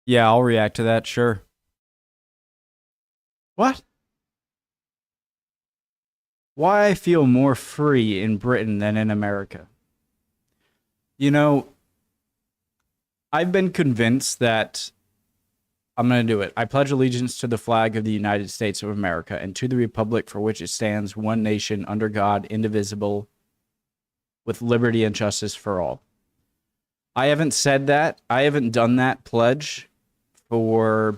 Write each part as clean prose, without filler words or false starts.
Yeah, I'll react to that, sure. What? Why I feel more free in Britain than in America? You know, I've been convinced that I'm going to do it. I pledge allegiance to the flag of the United States of America and to the republic for which it stands, one nation, under God, indivisible, with liberty and justice for all. I haven't said that. I haven't done that pledge for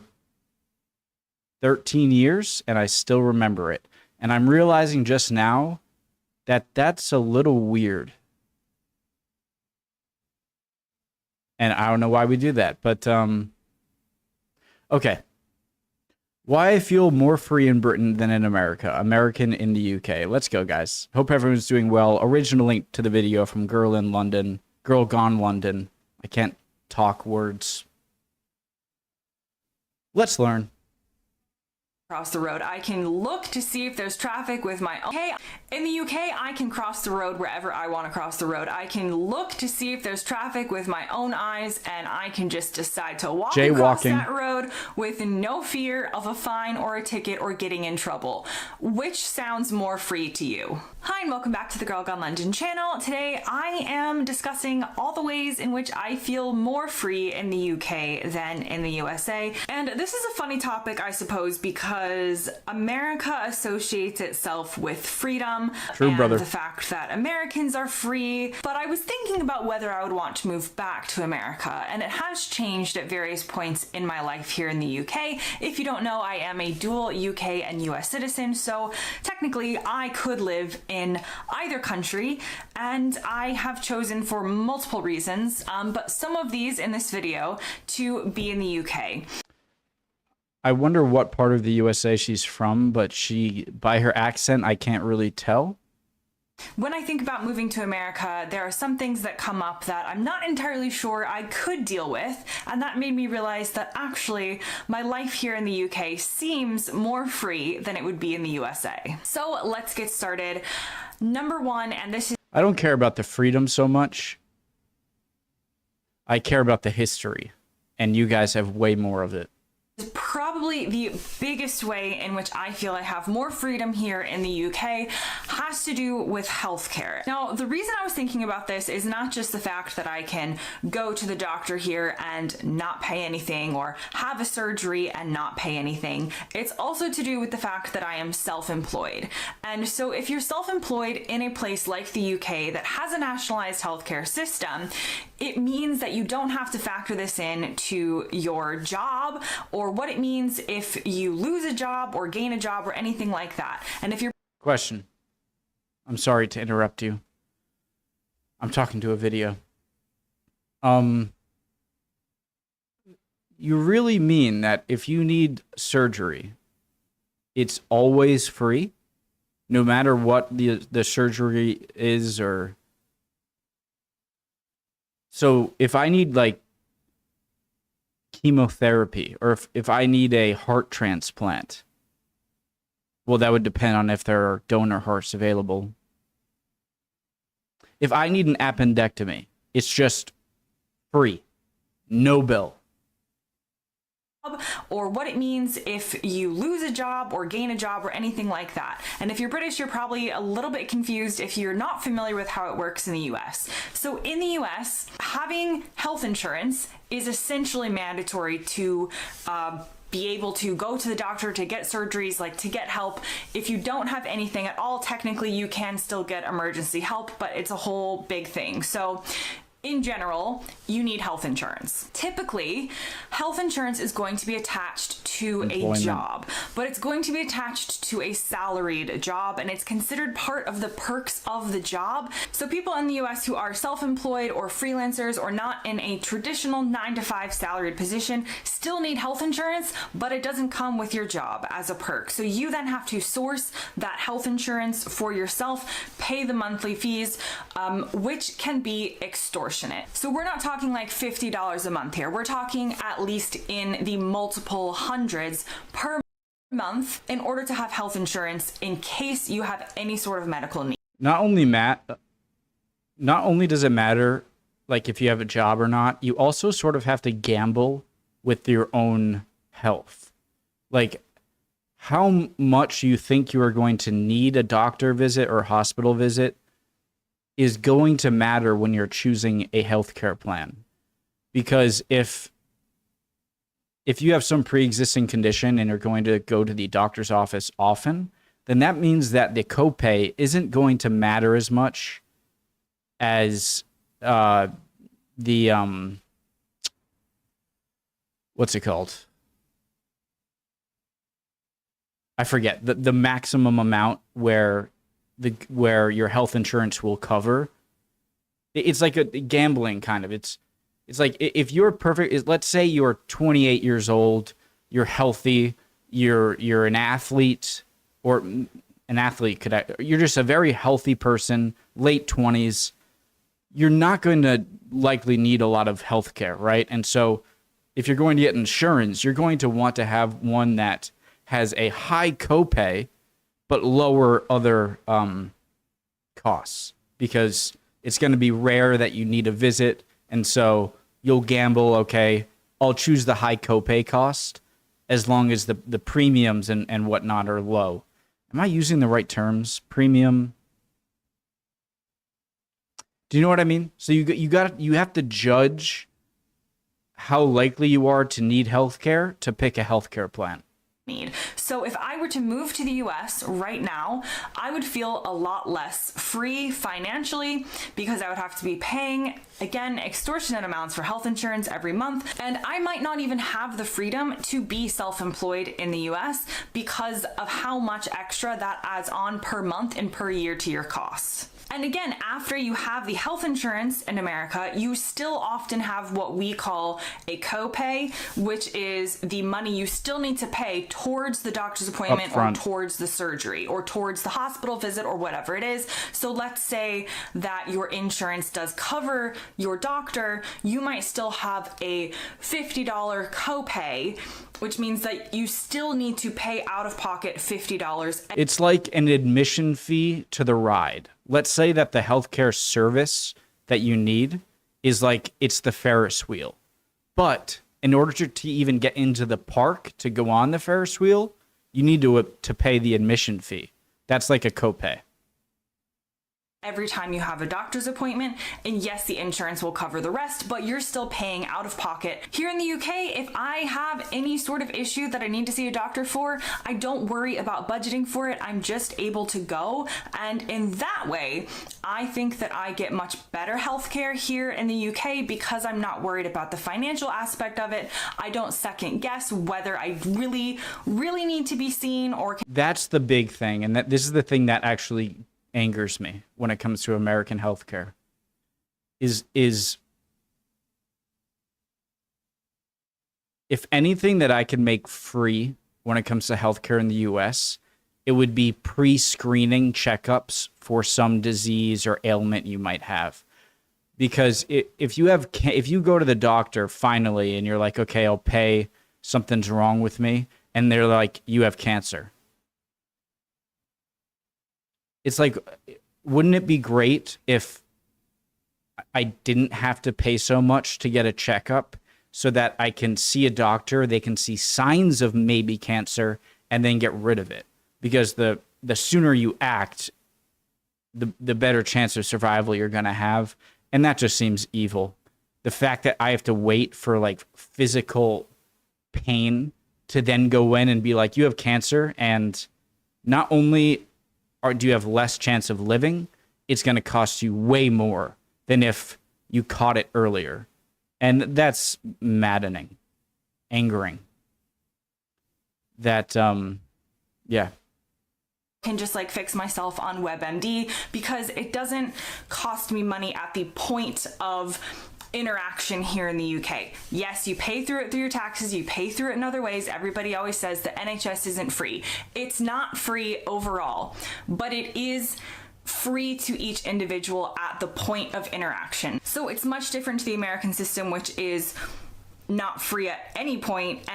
13 years, and I still remember it. And I'm realizing just now that that's a little weird. And I don't know why we do that, but okay. Why I feel more free in Britain than in America. American in the UK. Let's go, guys. Hope everyone's doing well. Original link to the video from Girl in London. Girl Gone London. I can't talk words. Let's learn. Cross the road. I can look to see if there's traffic with my own. Okay, in the UK, I can cross the road wherever I want to cross the road. I can look to see if there's traffic with my own eyes, and I can just decide to walk across that road with no fear of a fine or a ticket or getting in trouble. Which sounds more free to you? Hi, and welcome back to the Girl Gone London channel. Today, I am discussing all the ways in which I feel more free in the UK than in the USA. And this is a funny topic, I suppose, because America associates itself with freedom. True, brother. The fact that Americans are free. But I was thinking about whether I would want to move back to America, and it has changed at various points in my life here in the UK. If you don't know, I am a dual UK and US citizen, so technically I could live in either country, and I have chosen for multiple reasons, but some of these in this video to be in the UK. I wonder what part of the USA she's from, but by her accent, I can't really tell. When I think about moving to America, there are some things that come up that I'm not entirely sure I could deal with, and that made me realize that actually my life here in the UK seems more free than it would be in the USA. So let's get started. Number one, and this is... I don't care about the freedom so much. I care about the history, and you guys have way more of it. Probably the biggest way in which I feel I have more freedom here in the UK has to do with healthcare. Now, the reason I was thinking about this is not just the fact that I can go to the doctor here and not pay anything, or have a surgery and not pay anything. It's also to do with the fact that I am self-employed. And so if you're self-employed in a place like the UK that has a nationalized healthcare system, it means that you don't have to factor this in to your job, or what it means if you lose a job or gain a job or anything like that. And if you're... Question. I'm sorry to interrupt you. I'm talking to a video. You really mean that if you need surgery, it's always free? No matter what the surgery is, or... So if I need, like, chemotherapy, or if I need a heart transplant, well, that would depend on if there are donor hearts available. If I need an appendectomy, it's just free, no bill. Or what it means if you lose a job or gain a job or anything like that. And if you're British, you're probably a little bit confused if you're not familiar with how it works in the US. So in the US, having health insurance is essentially mandatory to be able to go to the doctor, to get surgeries, like to get help. If you don't have anything at all, technically you can still get emergency help, but it's a whole big thing. So in general, you need health insurance. Typically, health insurance is going to be attached to a job, but it's going to be attached to a salaried job, and it's considered part of the perks of the job. So people in the US who are self-employed or freelancers or not in a traditional 9-to-5 salaried position still need health insurance, but it doesn't come with your job as a perk. So you then have to source that health insurance for yourself, pay the monthly fees, which can be extortionate. So we're not talking like $50 a month here. We're talking at least in the multiple hundreds per month in order to have health insurance in case you have any sort of medical need. Not only does it matter like if you have a job or not, you also sort of have to gamble with your own health. Like, how much you think you are going to need a doctor visit or hospital visit is going to matter when you're choosing a healthcare plan. Because if you have some pre-existing condition and you're going to go to the doctor's office often, then that means that the copay isn't going to matter as much as the what's it called? I forget the maximum amount where your health insurance will cover. It's like a gambling kind of. It's like if you're perfect. Let's say you're 28 years old, you're healthy, you're an athlete, or an athlete you're just a very healthy person, late 20s. You're not going to likely need a lot of health care, right? And so if you're going to get insurance, you're going to want to have one that has a high copay but lower other costs, because it's going to be rare that you need a visit. And so you'll gamble, okay, I'll choose the high copay cost as long as the premiums and whatnot are low. Am I using the right terms? Premium. Do you know what I mean? So you have to judge how likely you are to need healthcare to pick a healthcare plan. So if I were to move to the US right now, I would feel a lot less free financially, because I would have to be paying, again, extortionate amounts for health insurance every month. And I might not even have the freedom to be self-employed in the US because of how much extra that adds on per month and per year to your costs. And again, after you have the health insurance in America, you still often have what we call a copay, which is the money you still need to pay towards the doctor's appointment or towards the surgery or towards the hospital visit or whatever it is. So let's say that your insurance does cover your doctor, you might still have a $50 copay, which means that you still need to pay out of pocket $50. It's like an admission fee to the ride. Let's say that the healthcare service that you need is like, it's the Ferris wheel. But in order to even get into the park to go on the Ferris wheel, you need to pay the admission fee. That's like a copay. Every time you have a doctor's appointment, and yes, the insurance will cover the rest, but you're still paying out of pocket. Here in the UK, if I have any sort of issue that I need to see a doctor for, I don't worry about budgeting for it. I'm just able to go. And in that way, I think that I get much better healthcare here in the UK because I'm not worried about the financial aspect of it. I don't second guess whether I really, really need to be seen or... That's the big thing. And this is the thing that actually angers me when it comes to American healthcare is if anything that I can make free when it comes to healthcare in the US, it would be pre-screening checkups for some disease or ailment you might have. Because if you go to the doctor finally and you're like, okay, I'll pay, something's wrong with me, and they're like, you have cancer. It's like, wouldn't it be great if I didn't have to pay so much to get a checkup so that I can see a doctor, they can see signs of maybe cancer, and then get rid of it? Because the sooner you act, the better chance of survival you're going to have. And that just seems evil. The fact that I have to wait for like physical pain to then go in and be like, you have cancer, and not only do you have less chance of living, it's going to cost you way more than if you caught it earlier. And that's maddening, angering. That, yeah. Can just like fix myself on WebMD because it doesn't cost me money at the point of interaction here in the UK. Yes, you pay through it through your taxes, you pay through it in other ways. Everybody always says the NHS isn't free. It's not free overall, but it is free to each individual at the point of interaction. So it's much different to the American system, which is not free at any point.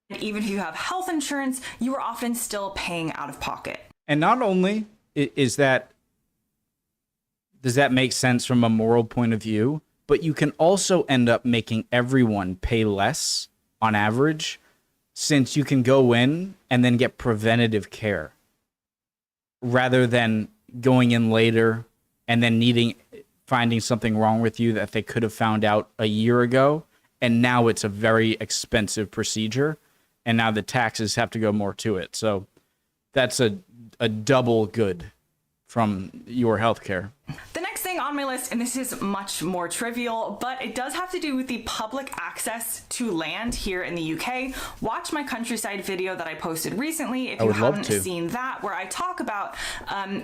And even if you have health insurance, you are often still paying out of pocket. And not only does that make sense from a moral point of view, but you can also end up making everyone pay less on average, since you can go in and then get preventative care rather than going in later and then finding something wrong with you that they could have found out a year ago. And now it's a very expensive procedure. And now the taxes have to go more to it. So that's a double good from your healthcare. The next thing on my list, and this is much more trivial, but it does have to do with the public access to land here in the UK. Watch my countryside video that I posted recently if you haven't seen that, where I talk about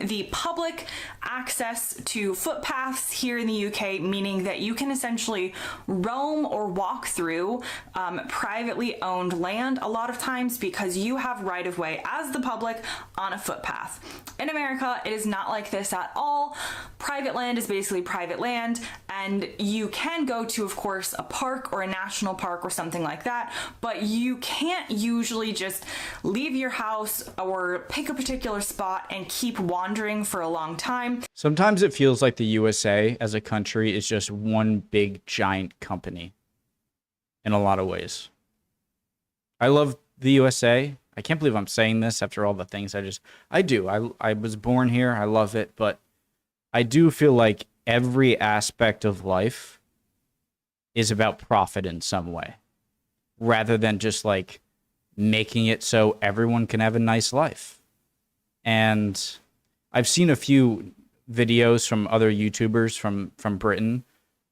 the public access to footpaths here in the UK, meaning that you can essentially roam or walk through privately owned land a lot of times because you have right of way as the public on a footpath. In America, it is not like this at all. Private land is basically private land, and you can go to, of course, a park or a national park or something like that, but you can't usually just leave your house or pick a particular spot and keep wandering for a long time. Sometimes it feels like the USA as a country is just one big giant company in a lot of ways. I love the USA. I can't believe I'm saying this after all the things I do. I was born here. I love it, but I do feel like every aspect of life is about profit in some way, rather than just like making it so everyone can have a nice life. And I've seen a few videos from other YouTubers from Britain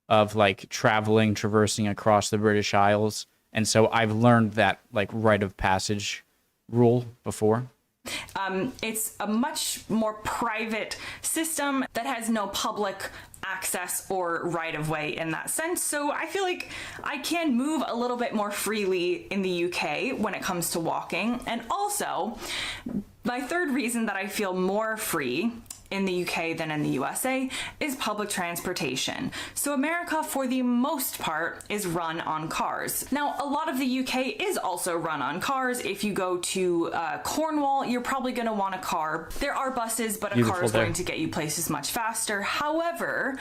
of like traversing across the British Isles. And so I've learned that like rite of passage rule before. It's a much more private system that has no public access or right of way in that sense. So I feel like I can move a little bit more freely in the UK when it comes to walking. And also, my third reason that I feel more free in the UK than in the USA is public transportation. So America, for the most part, is run on cars. Now, a lot of the UK is also run on cars. If you go to Cornwall, you're probably going to want a car. There are buses, but a car is going to get you places much faster. However,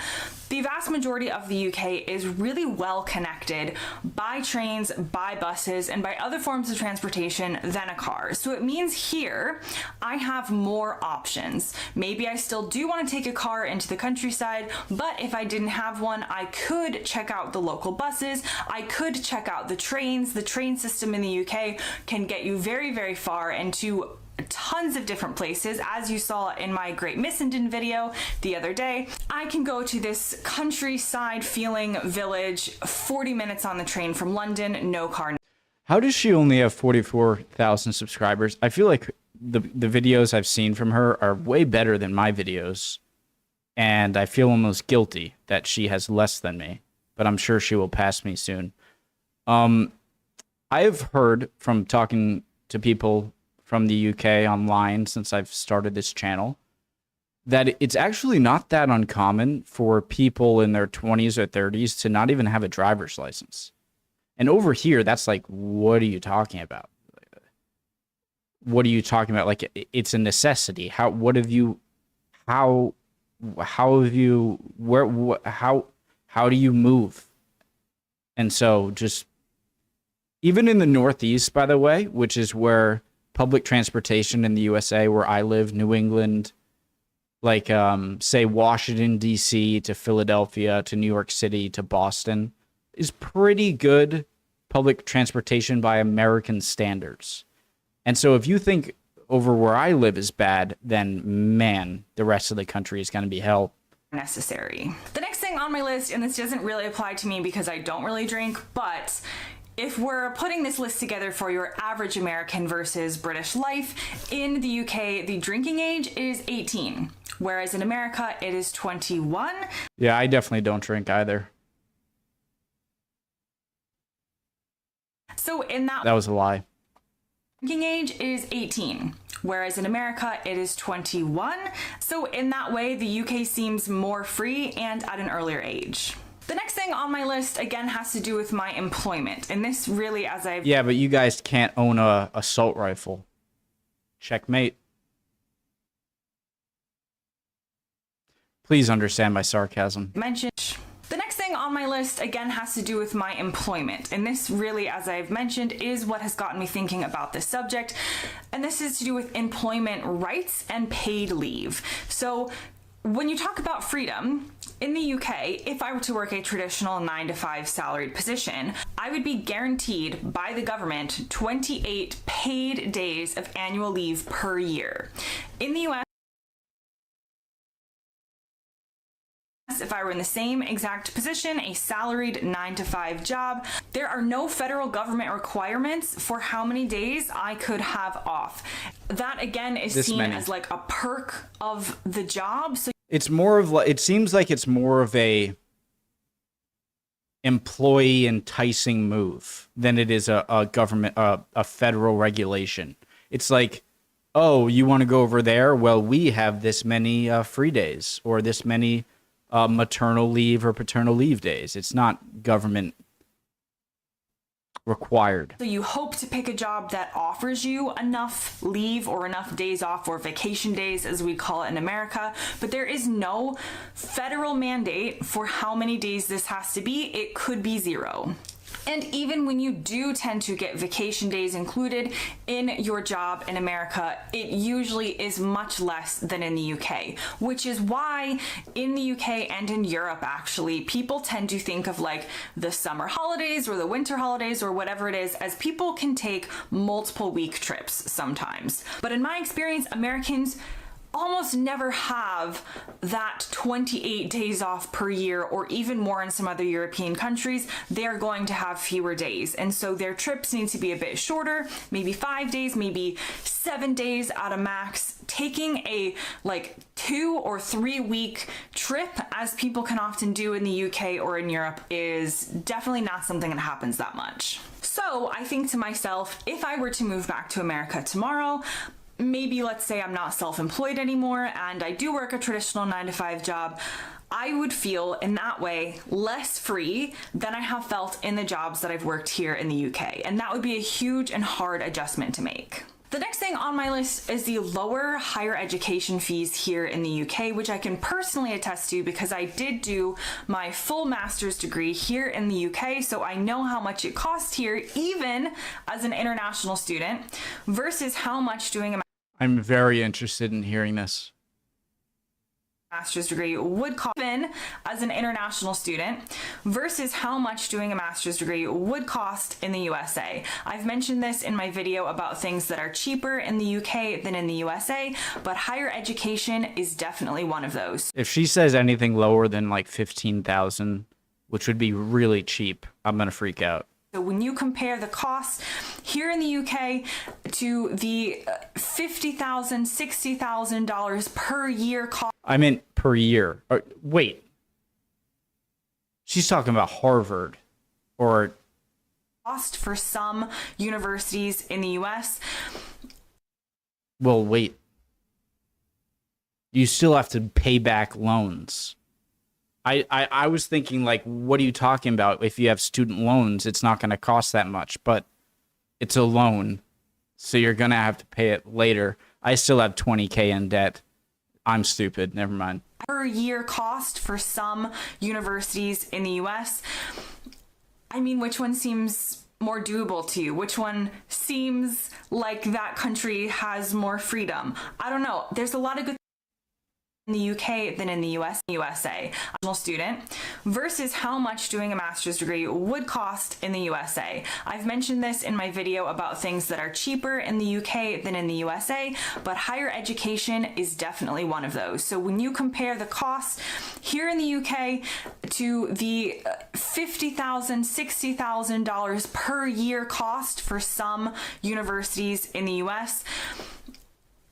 the vast majority of the UK is really well connected by trains, by buses, and by other forms of transportation than a car. So it means here I have more options. Maybe I still do want to take a car into the countryside, but if I didn't have one, I could check out the local buses. I could check out the trains. The train system in the UK can get you very, very far into tons of different places. As you saw in my Great Missenden video the other day, I can go to this countryside feeling village 40 minutes on the train from London, no car. How does she only have 44,000 subscribers? I feel like the videos I've seen from her are way better than my videos, and I feel almost guilty that she has less than me, but I'm sure she will pass me soon. I have heard from talking to people from the UK online since I've started this channel that it's actually not that uncommon for people in their 20s or 30s to not even have a driver's license. And over here, that's like, what are you talking about? What are you talking about? Like, it's a necessity. How do you move? And so just, even in the Northeast, by the way, which is where public transportation in the USA, where I live, New England, like, say Washington, D.C. to Philadelphia to New York City to Boston, is pretty good public transportation by American standards. And so if you think over where I live is bad, then man, the rest of the country is going to be hell. Necessary. The next thing on my list, and this doesn't really apply to me because I don't really drink, but if we're putting this list together for your average American versus British life, in the UK, the drinking age is 18, whereas in America, it is 21. Yeah, I definitely don't drink either. So in that was a lie. Drinking age is 18, whereas in America it is 21. So in that way, the UK seems more free and at an earlier age. The next thing on my list, again, has to do with my employment. And this really, as I've... Yeah, but you guys can't own a assault rifle. Checkmate. Please understand my sarcasm. mentioned, The next thing on my list, again, has to do with my employment. And this really, as I've mentioned, is what has gotten me thinking about this subject. And this is to do with employment rights and paid leave. So when you talk about freedom, in the UK, if I were to work a traditional 9-to-5 salaried position, I would be guaranteed by the government 28 paid days of annual leave per year. In the US, if I were in the same exact position, a salaried 9-to-5 job, there are no federal government requirements for how many days I could have off. That again is seen as like a perk of the job. So it's more of like, it seems like it's more of a employee enticing move than it is a government, a federal regulation. It's like, oh, you want to go over there? Well, we have this many free days or this many maternal leave or paternal leave days. It's not government required. So you hope to pick a job that offers you enough leave or enough days off, or vacation days as we call it in America, but there is no federal mandate for how many days this has to be. It could be 0. And even when you do tend to get vacation days included in your job in America, it usually is much less than in the UK, which is why in the UK and in Europe, actually, people tend to think of like the summer holidays or the winter holidays or whatever it is, as people can take multiple week trips sometimes. But in my experience, Americans almost never have that 28 days off per year, or even more in some other European countries. They're going to have fewer days. And so their trips need to be a bit shorter, maybe 5 days, maybe 7 days at a max. Taking a like 2 or 3 week trip, as people can often do in the UK or in Europe, is definitely not something that happens that much. So I think to myself, if I were to move back to America tomorrow, maybe let's say I'm not self-employed anymore and I do work a traditional 9-to-5 job, I would feel in that way less free than I have felt in the jobs that I've worked here in the UK. And that would be a huge and hard adjustment to make. The next thing on my list is the lower higher education fees here in the UK, which I can personally attest to because I did do my full master's degree here in the UK, so I know how much it costs here, even as an international student, versus how much doing a I'm very interested in hearing this. master's degree would cost, even as an international student, versus how much doing a master's degree would cost in the USA. I've mentioned this in my video about things that are cheaper in the UK than in the USA, but higher education is definitely one of those. If she says anything lower than like 15,000, which would be really cheap, I'm gonna freak out. So when you compare the costs here in the UK to the $50,000, $60,000 per year cost. I meant per year. Wait. She's talking about Harvard or cost for some universities in the US. Well, wait. You still have to pay back loans. I was thinking, like, what are you talking about? If you have student loans, it's not going to cost that much, but it's a loan, so you're going to have to pay it later. I still have $20K in debt. I'm stupid. Never mind. Per year cost for some universities in the US. I mean, which one seems more doable to you? Which one seems like that country has more freedom? I don't know. There's a lot of good in the UK than in the USA. A student versus how much doing a master's degree would cost in the USA. I've mentioned this in my video about things that are cheaper in the UK than in the USA, but higher education is definitely one of those. So when you compare the costs here in the UK to the $50,000, $60,000 per year cost for some universities in the US,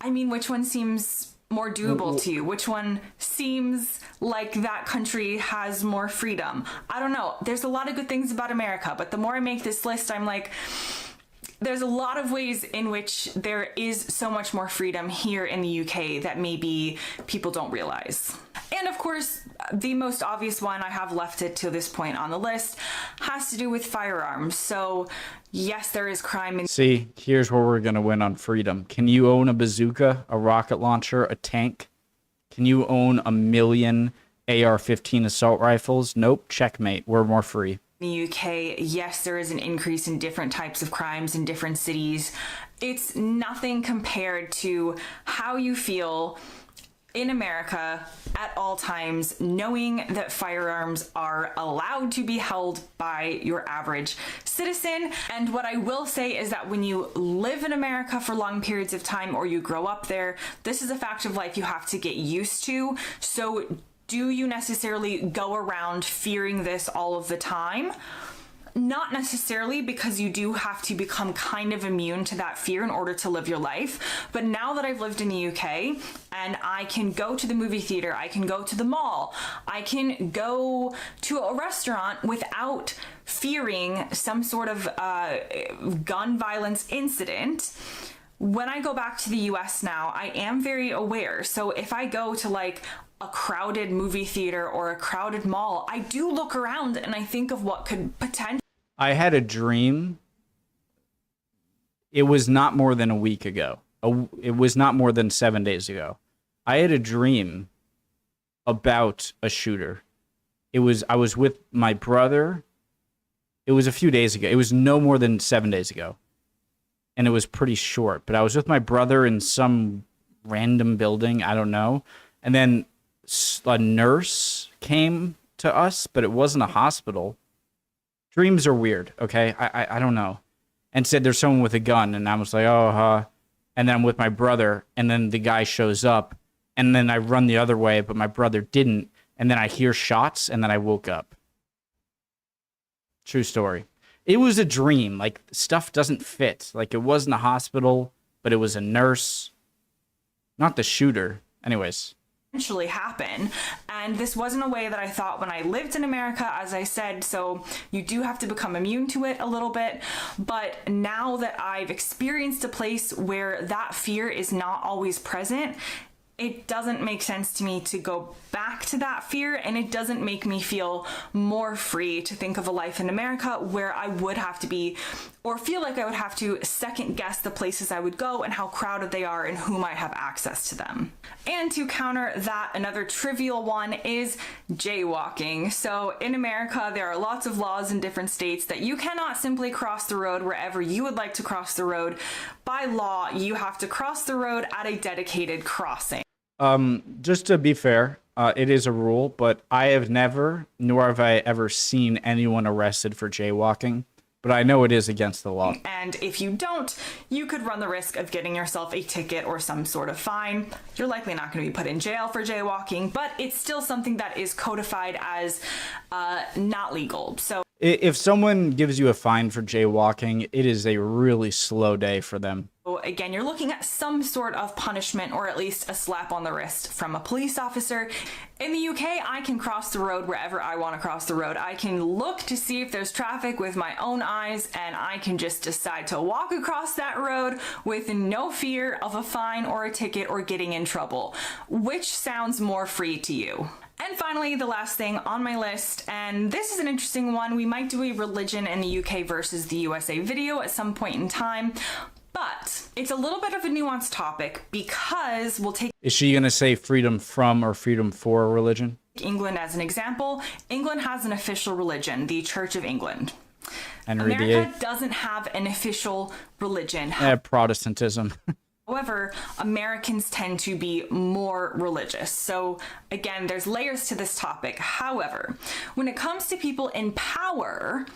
I mean, which one seems more doable to you? Which one seems like that country has more freedom? I don't know. There's a lot of good things about America, but the more I make this list, I'm like, there's a lot of ways in which there is so much more freedom here in the UK that maybe people don't realize. And of course, the most obvious one, I have left it to this point on the list, has to do with firearms. So yes, there is crime in— See, here's where we're going to win on freedom. Can you own a bazooka, a rocket launcher, a tank? Can you own 1 million AR-15 assault rifles. Nope, checkmate. We're more free. In the UK, yes, there is an increase in different types of crimes in different cities. It's nothing compared to how you feel in America at all times, knowing that firearms are allowed to be held by your average citizen. And what I will say is that when you live in America for long periods of time or you grow up there, this is a fact of life you have to get used to. So do you necessarily go around fearing this all of the time? Not necessarily, because you do have to become kind of immune to that fear in order to live your life. But now that I've lived in the UK and I can go to the movie theater, I can go to the mall, I can go to a restaurant without fearing some sort of gun violence incident. When I go back to the US now, I am very aware. So if I go to like a crowded movie theater or a crowded mall, I do look around and I think of what could potentially... I had a dream. It was not more than a week ago. It was not more than 7 days ago. I had a dream about a shooter. I was with my brother. It was a few days ago. It was no more than 7 days ago. And it was pretty short. But I was with my brother in some random building. I don't know. And then a nurse came to us, but it wasn't a hospital. Dreams are weird, okay? I don't know. And said there's someone with a gun, and I was like, oh, and then I'm with my brother, and then the guy shows up, and then I run the other way, but my brother didn't, and then I hear shots, and then I woke up. True story. It was a dream. Like, stuff doesn't fit. Like, it wasn't a hospital, but it was a nurse. Not the shooter. Anyways. Eventually happen. And this wasn't a way that I thought when I lived in America, as I said, so you do have to become immune to it a little bit. But now that I've experienced a place where that fear is not always present, it doesn't make sense to me to go back to that fear, and it doesn't make me feel more free to think of a life in America where I would have to be, or feel like I would have to second guess the places I would go and how crowded they are and who might have access to them. And to counter that, another trivial one is jaywalking. So in America, there are lots of laws in different states that you cannot simply cross the road wherever you would like to cross the road. By law, you have to cross the road at a dedicated crossing. Just to be fair, it is a rule, but I have never, nor have I ever seen anyone arrested for jaywalking. But I know it is against the law. And if you don't, you could run the risk of getting yourself a ticket or some sort of fine. You're likely not going to be put in jail for jaywalking, but it's still something that is codified as not legal. So if someone gives you a fine for jaywalking, it is a really slow day for them. again, you're looking at some sort of punishment or at least a slap on the wrist from a police officer. In the UK, I can cross the road wherever I want to cross the road. I can look to see if there's traffic with my own eyes, and I can just decide to walk across that road with no fear of a fine or a ticket or getting in trouble. Which sounds more free to you? And finally, the last thing on my list, and this is an interesting one. We might do a religion in the UK versus the USA video at some point in time, but it's a little bit of a nuanced topic because we'll take... Is she going to say freedom from or freedom for a religion? England as an example. England has an official religion, the Church of England. Henry America doesn't have an official religion. Protestantism. However, Americans tend to be more religious. So again, there's layers to this topic. However, when it comes to people in power,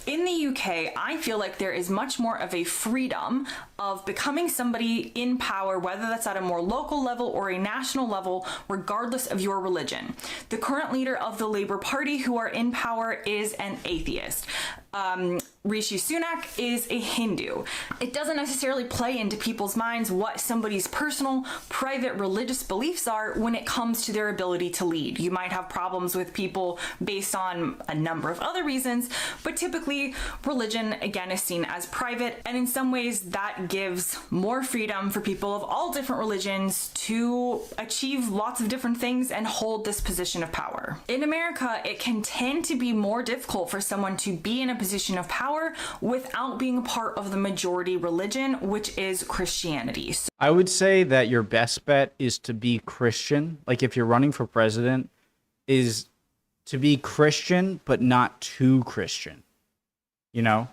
in the UK, I feel like there is much more of a freedom of becoming somebody in power, whether that's at a more local level or a national level, regardless of your religion. The current leader of the Labour Party who are in power is an atheist. Rishi Sunak is a Hindu. It doesn't necessarily play into people's minds what somebody's personal, private religious beliefs are when it comes to their ability to lead. You might have problems with people based on a number of other reasons, but typically religion, again, is seen as private, and in some ways that gives more freedom for people of all different religions to achieve lots of different things and hold this position of power. In America, it can tend to be more difficult for someone to be in a position of power without being part of the majority religion, which is Christianity. So I would say that your best bet is to be Christian. Like if you're running for president, is to be Christian, but not too Christian, you know?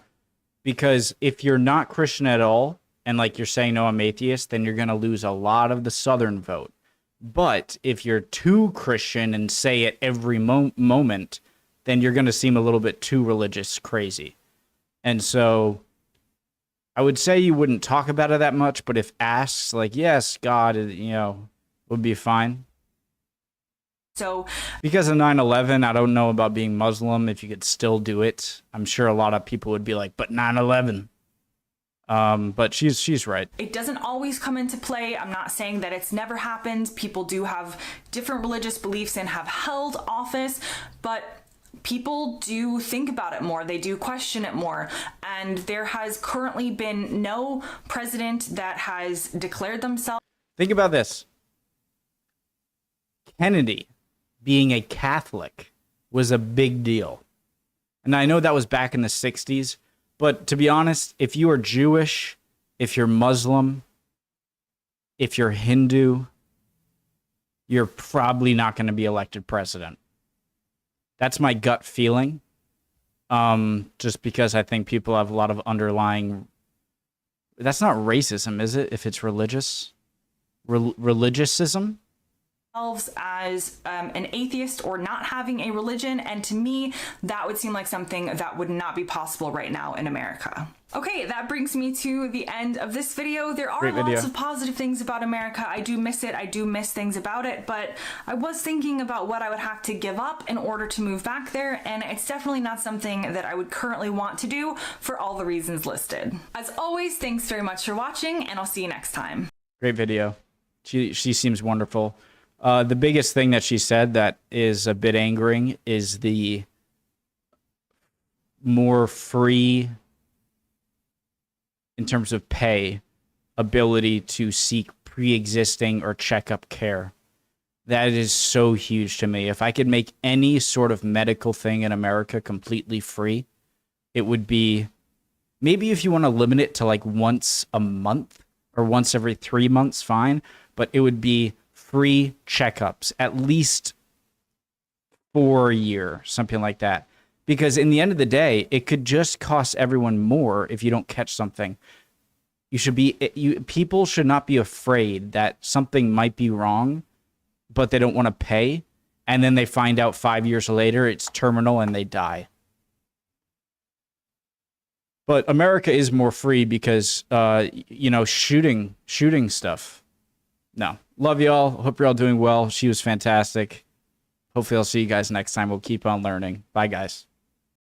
Because if you're not Christian at all, and like you're saying, no, I'm atheist, then you're going to lose a lot of the Southern vote. But if you're too Christian and say it every moment, then you're going to seem a little bit too religious crazy. And so I would say you wouldn't talk about it that much, but if asked, like, yes, God, would be fine. So because of 9/11, I don't know about being Muslim, if you could still do it. I'm sure a lot of people would be like, but 9/11. But she's right. It doesn't always come into play. I'm not saying that it's never happened. People do have different religious beliefs and have held office, but people do think about it more. They do question it more. And there has currently been no president that has declared themselves. Think about this. Kennedy being a Catholic was a big deal. And I know that was back in the 60s, but to be honest, if you are Jewish, if you're Muslim, if you're Hindu, you're probably not going to be elected president. That's my gut feeling. Just because I think people have a lot of underlying... That's not racism, is it? If it's religious? Religiosism? As an atheist or not having a religion, and to me that would seem like something that would not be possible right now in America. Okay, that brings me to the end of this video. There are lots of positive things about America. I do miss it. I do miss things about it, but I was thinking about what I would have to give up in order to move back there, and it's definitely not something that I would currently want to do for all the reasons listed. As always, thanks very much for watching, and I'll see you next time. Great video. She seems wonderful. The biggest thing that she said that is a bit angering is the more free, in terms of pay, ability to seek pre-existing or checkup care. That is so huge to me. If I could make any sort of medical thing in America completely free, it would be, maybe if you want to limit it to like once a month or once every 3 months, fine, but it would be free checkups, at least for a year, something like that. Because in the end of the day, it could just cost everyone more if you don't catch something. People should not be afraid that something might be wrong, but they don't want to pay, and then they find out 5 years later it's terminal and they die. But America is more free because, shooting stuff. No. Love y'all. Hope you're all doing well. She was fantastic. Hopefully I'll see you guys next time. We'll keep on learning. Bye, guys.